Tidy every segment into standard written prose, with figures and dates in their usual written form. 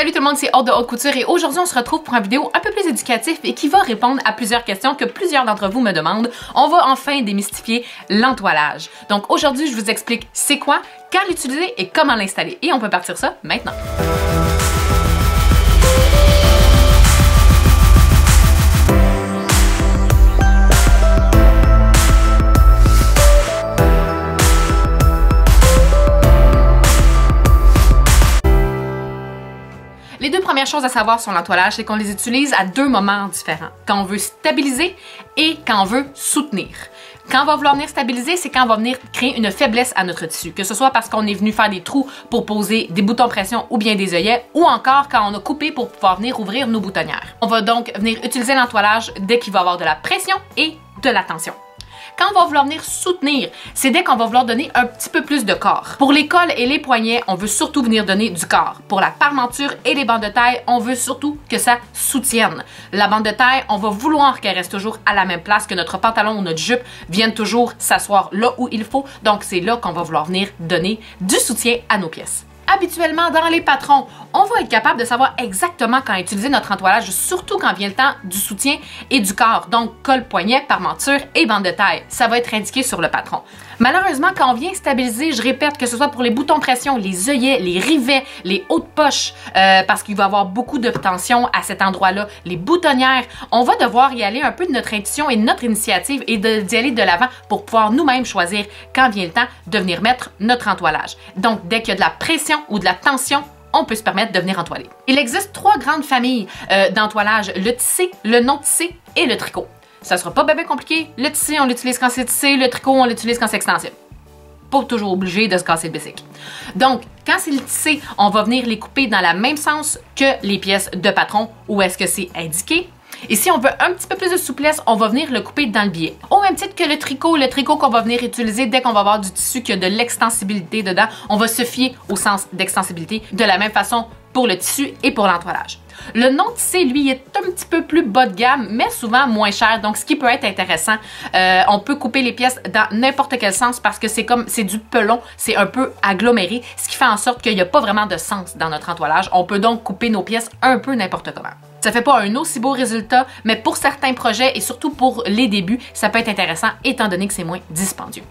Salut tout le monde, c'est Aude de Haute Couture et aujourd'hui on se retrouve pour une vidéo un peu plus éducative et qui va répondre à plusieurs questions que plusieurs d'entre vous me demandent. On va enfin démystifier l'entoilage. Donc aujourd'hui je vous explique c'est quoi, quand l'utiliser et comment l'installer. Et on peut partir ça maintenant. Les deux premières choses à savoir sur l'entoilage, c'est qu'on les utilise à deux moments différents. Quand on veut stabiliser et quand on veut soutenir. Quand on va vouloir venir stabiliser, c'est quand on va venir créer une faiblesse à notre tissu. Que ce soit parce qu'on est venu faire des trous pour poser des boutons pression ou bien des œillets, ou encore quand on a coupé pour pouvoir venir ouvrir nos boutonnières. On va donc venir utiliser l'entoilage dès qu'il va y avoir de la pression et de la tension. Quand on va vouloir venir soutenir, c'est dès qu'on va vouloir donner un petit peu plus de corps. Pour les cols et les poignets, on veut surtout venir donner du corps. Pour la parmenture et les bandes de taille, on veut surtout que ça soutienne. La bande de taille, on va vouloir qu'elle reste toujours à la même place, que notre pantalon ou notre jupe vienne toujours s'asseoir là où il faut. Donc c'est là qu'on va vouloir venir donner du soutien à nos pièces. Habituellement, dans les patrons, on va être capable de savoir exactement quand utiliser notre entoilage, surtout quand vient le temps du soutien et du corps, donc col, poignet, parmenture et bande de taille. Ça va être indiqué sur le patron. Malheureusement, quand on vient stabiliser, je répète, que ce soit pour les boutons pression, les œillets, les rivets, les hautes poches, parce qu'il va y avoir beaucoup de tension à cet endroit-là, les boutonnières, on va devoir y aller un peu de notre intuition et de notre initiative et d'y aller de l'avant pour pouvoir nous-mêmes choisir quand vient le temps de venir mettre notre entoilage. Donc, dès qu'il y a de la pression ou de la tension, on peut se permettre de venir entoiler. Il existe trois grandes familles d'entoilage, le tissé, le non-tissé et le tricot. Ça sera pas bien compliqué. Le tissé, on l'utilise quand c'est tissé. Le tricot, on l'utilise quand c'est extensible. Pas toujours obligé de se casser le bicycle. Donc, quand c'est le tissé, on va venir les couper dans le même sens que les pièces de patron où est-ce que c'est indiqué. Et si on veut un petit peu plus de souplesse, on va venir le couper dans le biais. Au même titre que le tricot qu'on va venir utiliser dès qu'on va avoir du tissu qui a de l'extensibilité dedans, on va se fier au sens d'extensibilité de la même façon pour le tissu et pour l'entoilage. Le non-tissé, lui, est un petit peu plus bas de gamme, mais souvent moins cher. Donc, ce qui peut être intéressant, on peut couper les pièces dans n'importe quel sens parce que c'est du pelon, c'est un peu aggloméré, ce qui fait en sorte qu'il n'y a pas vraiment de sens dans notre entoilage. On peut donc couper nos pièces un peu n'importe comment. Ça fait pas un aussi beau résultat, mais pour certains projets et surtout pour les débuts, ça peut être intéressant étant donné que c'est moins dispendieux.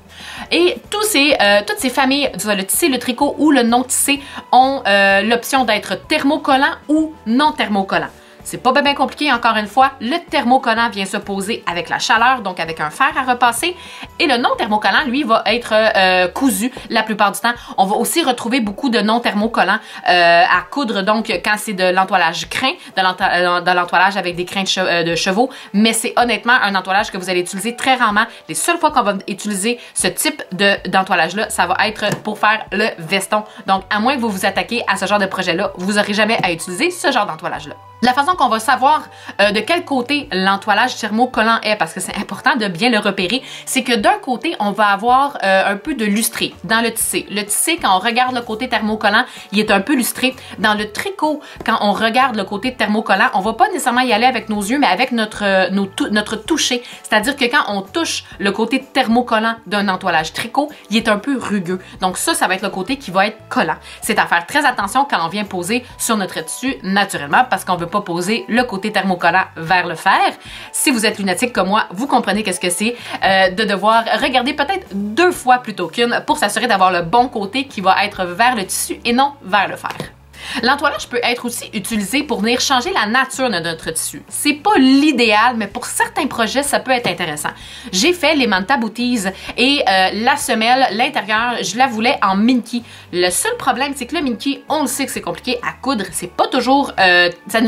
Et toutes ces familles, le tissé, le tricot ou le non-tissé, ont l'option d'être thermocollant ou non thermocollant. C'est pas bien compliqué, encore une fois. Le thermocollant vient se poser avec la chaleur, donc avec un fer à repasser. Et le non-thermocollant, lui, va être cousu la plupart du temps. On va aussi retrouver beaucoup de non-thermocollants à coudre, donc quand c'est de l'entoilage crin, de l'entoilage avec des crins de chevaux. Mais c'est honnêtement un entoilage que vous allez utiliser très rarement. Les seules fois qu'on va utiliser ce type d'entoilage-là, ça va être pour faire le veston. Donc, à moins que vous vous attaquiez à ce genre de projet-là, vous n'aurez jamais à utiliser ce genre d'entoilage-là. La façon qu'on va savoir de quel côté l'entoilage thermocollant est, parce que c'est important de bien le repérer, c'est que d'un côté, on va avoir un peu de lustré dans le tissé. Le tissé, quand on regarde le côté thermocollant, il est un peu lustré. Dans le tricot, quand on regarde le côté thermocollant, on va pas nécessairement y aller avec nos yeux, mais avec notre toucher. C'est-à-dire que quand on touche le côté thermocollant d'un entoilage tricot, il est un peu rugueux. Donc ça va être le côté qui va être collant. C'est à faire très attention quand on vient poser sur notre tissu naturellement, parce qu'on veut pas poser le côté thermocollant vers le fer. Si vous êtes lunatique comme moi, vous comprenez qu'est-ce que c'est de devoir regarder peut-être deux fois plutôt qu'une pour s'assurer d'avoir le bon côté qui va être vers le tissu et non vers le fer. L'entoilage peut être aussi utilisé pour venir changer la nature de notre tissu. C'est pas l'idéal, mais pour certains projets, ça peut être intéressant. J'ai fait les manta booties et la semelle, l'intérieur, je la voulais en minky. Le seul problème, c'est que le minky, on le sait que c'est compliqué à coudre. C'est pas toujours... ça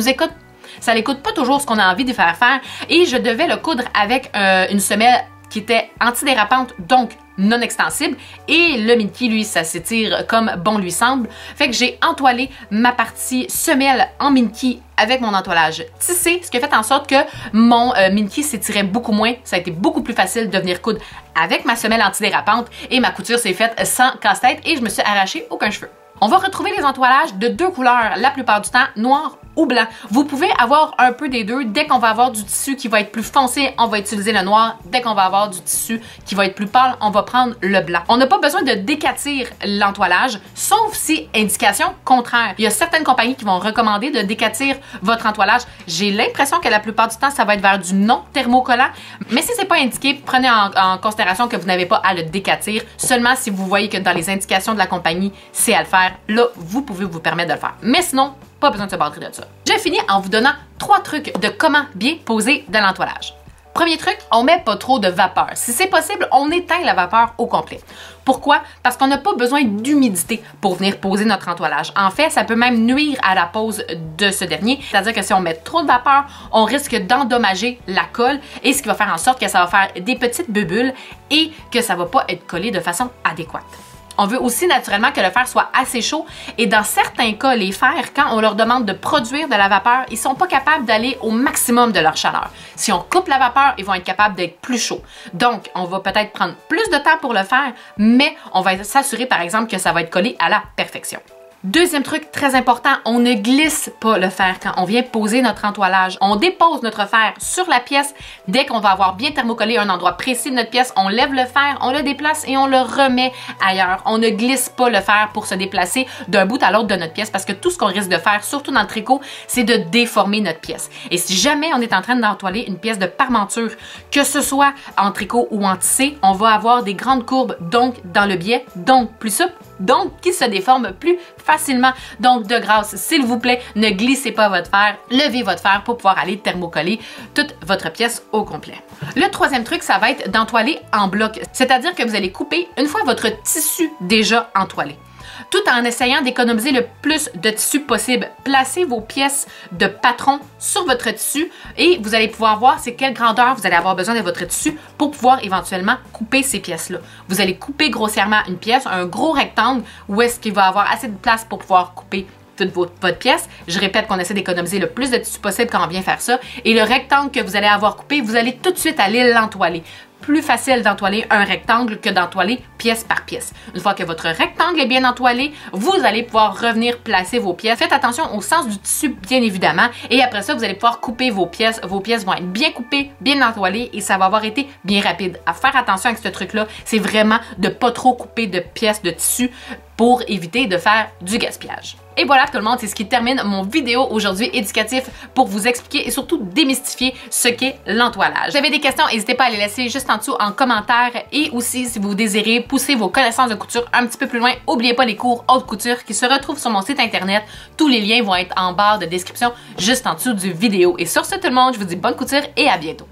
n'écoute pas toujours ce qu'on a envie de faire et je devais le coudre avec une semelle qui était antidérapante, donc non extensible, et le minky, lui, ça s'étire comme bon lui semble. Fait que j'ai entoilé ma partie semelle en minky avec mon entoilage tissé, ce qui a fait en sorte que mon minky s'étirait beaucoup moins. Ça a été beaucoup plus facile de venir coudre avec ma semelle antidérapante et ma couture s'est faite sans casse-tête et je me suis arraché aucun cheveu. On va retrouver les entoilages de deux couleurs la plupart du temps, noir ou blanc. Vous pouvez avoir un peu des deux. Dès qu'on va avoir du tissu qui va être plus foncé, on va utiliser le noir. Dès qu'on va avoir du tissu qui va être plus pâle, on va prendre le blanc. On n'a pas besoin de décatir l'entoilage, sauf si indication contraire. Il y a certaines compagnies qui vont recommander de décatir votre entoilage. J'ai l'impression que la plupart du temps, ça va être vers du non thermocollant. Mais si c'est pas indiqué, prenez en considération que vous n'avez pas à le décatir. Seulement si vous voyez que dans les indications de la compagnie, c'est à le faire, là, vous pouvez vous permettre de le faire. Mais sinon, pas besoin de se battre de ça. J'ai fini en vous donnant 3 trucs de comment bien poser de l'entoilage. Premier truc, on met pas trop de vapeur. Si c'est possible, on éteint la vapeur au complet. Pourquoi? Parce qu'on n'a pas besoin d'humidité pour venir poser notre entoilage. En fait, ça peut même nuire à la pose de ce dernier. C'est-à-dire que si on met trop de vapeur, on risque d'endommager la colle et ce qui va faire en sorte que ça va faire des petites bulles et que ça va pas être collé de façon adéquate. On veut aussi naturellement que le fer soit assez chaud et dans certains cas, les fers, quand on leur demande de produire de la vapeur, ils sont pas capables d'aller au maximum de leur chaleur. Si on coupe la vapeur, ils vont être capables d'être plus chauds. Donc, on va peut-être prendre plus de temps pour le faire, mais on va s'assurer par exemple que ça va être collé à la perfection. Deuxième truc très important, on ne glisse pas le fer quand on vient poser notre entoilage. On dépose notre fer sur la pièce. Dès qu'on va avoir bien thermocollé un endroit précis de notre pièce, on lève le fer, on le déplace et on le remet ailleurs. On ne glisse pas le fer pour se déplacer d'un bout à l'autre de notre pièce parce que tout ce qu'on risque de faire, surtout dans le tricot, c'est de déformer notre pièce. Et si jamais on est en train d'entoiler une pièce de parmenture, que ce soit en tricot ou en tissé, on va avoir des grandes courbes, donc dans le biais, donc plus souple, donc qui se déforme plus facilement. Donc de grâce, s'il vous plaît, ne glissez pas votre fer, levez votre fer pour pouvoir aller thermocoller toute votre pièce au complet. Le troisième truc, ça va être d'entoiler en bloc, c'est-à-dire que vous allez couper une fois votre tissu déjà entoilé. Tout en essayant d'économiser le plus de tissu possible. Placez vos pièces de patron sur votre tissu et vous allez pouvoir voir c'est quelle grandeur vous allez avoir besoin de votre tissu pour pouvoir éventuellement couper ces pièces-là. Vous allez couper grossièrement une pièce, un gros rectangle où est-ce qu'il va avoir assez de place pour pouvoir couper toute votre pièce. Je répète qu'on essaie d'économiser le plus de tissu possible quand on vient faire ça. Et le rectangle que vous allez avoir coupé, vous allez tout de suite aller l'entoiler. Plus facile d'entoiler un rectangle que d'entoiler pièce par pièce. Une fois que votre rectangle est bien entoilé, vous allez pouvoir revenir placer vos pièces. Faites attention au sens du tissu, bien évidemment. Et après ça, vous allez pouvoir couper vos pièces. Vos pièces vont être bien coupées, bien entoilées et ça va avoir été bien rapide. À faire attention avec ce truc-là, c'est vraiment de pas trop couper de pièces de tissu pour éviter de faire du gaspillage. Et voilà tout le monde, c'est ce qui termine mon vidéo aujourd'hui éducatif pour vous expliquer et surtout démystifier ce qu'est l'entoilage. Si vous avez des questions, n'hésitez pas à les laisser juste en dessous en commentaire et aussi si vous désirez pousser vos connaissances de couture un petit peu plus loin, n'oubliez pas les cours haute couture qui se retrouvent sur mon site internet. Tous les liens vont être en barre de description juste en dessous du vidéo. Et sur ce tout le monde, je vous dis bonne couture et à bientôt.